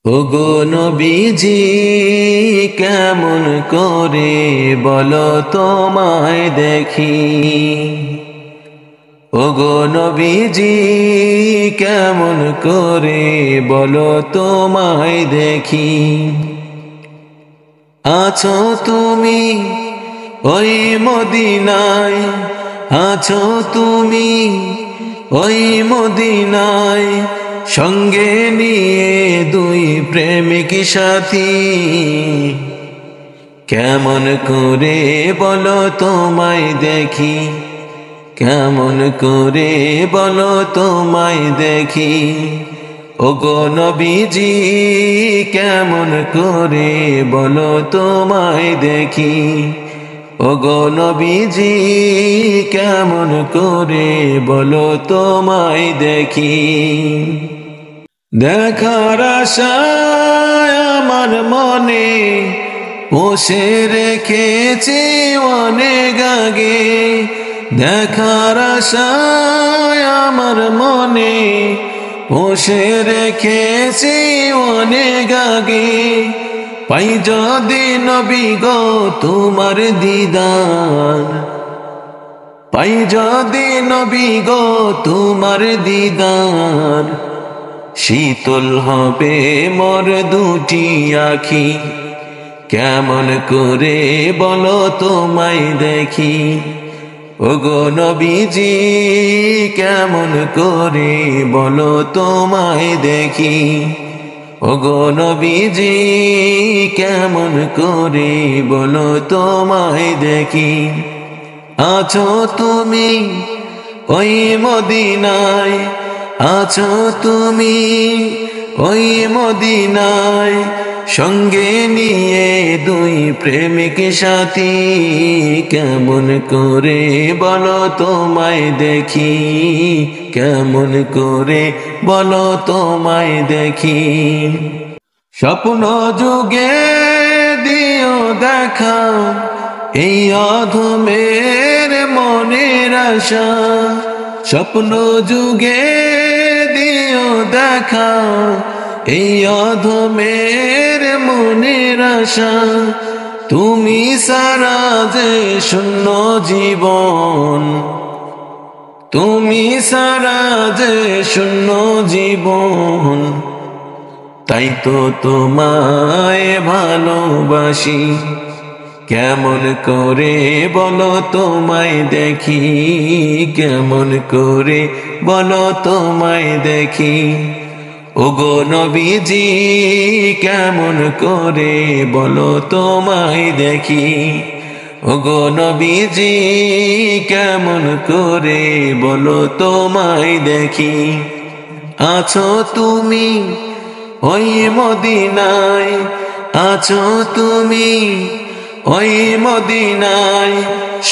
ওগো নবীজি কেমন করে বলো তোমায় দেখি। ওগো নবীজি কেমন করে বলো তোমায় দেখি। আছো তুমি ওই মদিনায়, আছো তুমি ওই মদিনায়, সঙ্গে নিয়ে দুই প্রেমিক সাথী। কেমন করে বলো তোমায় দেখি, কেমন করে বলো তোমায় দেখি। ওগো নবীজি কেমন করে বলো তোমায় দেখি। ওগো নবীজি কেমন করে বলো তোমায় দেখি। দেখার আশায় আমার মনে পোষে রেখেছি অনেক আগে। দেখার আশায় আমার মনে পোষে রেখেছি অনেক আগে। পাই যদি নবী গো তোমার দিদার, পাই যদি নবী গো তোমার দিদার, শীতল হবে মোর দুটি আখি। কেমন করে বলো তোমায় দেখি। ওগো নবীজি কেমন করে বলো তোমায় দেখি। ওগো নবীজি কেমন করে বলো তোমায় দেখি। আছো তুমি ওই মদিনায়, আছো তুমি ওই মদিনায়, সঙ্গে নিয়ে দুই প্রেমিক সাথী। কেমন করে বলো তোমায় দেখি, কেমন করে বলো তোমায় দেখি। স্বপ্ন যুগে দিও দেখা এই অধমের মনের আশা। স্বপ্ন যুগে দিও দেখা এই অধমের মনের আশা। তুমি সারা যে শূন্য জীবন, তুমি সারা যে শূন্য জীবন, তাই তো তোমায় ভালোবাসি। কেমন করে বলো তোমায় দেখি, কেমন করে বলো তোমায় দেখি। ওগো নবীজি কেমন করে বলো তোমায় দেখি। ওগো নবীজি কেমন করে বলো তোমায় দেখি। আছো তুমি ওই মদিনায়, আছো তুমি ওই মদিনায়,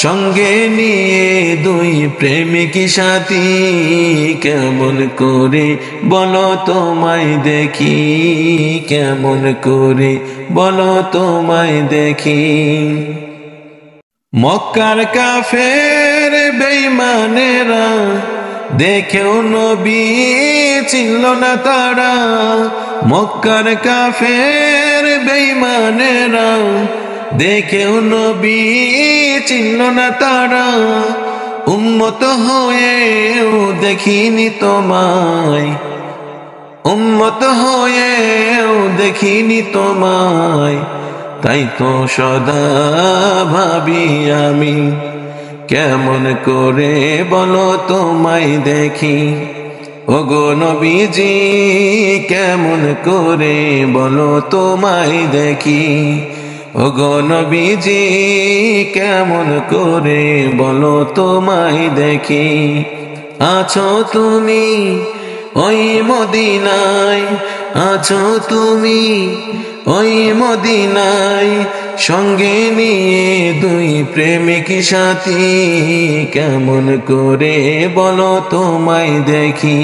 সঙ্গে নিয়ে দুই প্রেমিক সাথী। কেমন করে বলো তোমায় দেখি, কেমন করে বলো তোমায় দেখি। মক্কার কাফের বেঈমানেরা দেখেও নবী চিনল না তারা। মক্কার কাফের বেঈমানেরা দেখেও নবী চিনল না তারা। উম্মত হয়েও দেখিনি তোমায়, উম্মত হয়েও দেখিনি তোমায়, তাই তো সদা ভাবি আমি। কেমন করে বলো তোমায় দেখি। ওগো নবীজি কেমন করে বলো তোমায় দেখি। ওগো নবীজি কেমন করে বলো তোমায় দেখি। আছো তুমি ওই মদিনায়, আছো তুমি ওই মদিনায়, সঙ্গে নিয়ে দুই প্রেমিক সাথী। কেমন করে বলো তোমায় দেখি,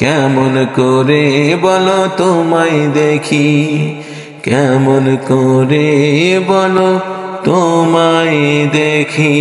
কেমন করে বলো তোমায় দেখি। কেমন করে বলো তোমায় দেখি।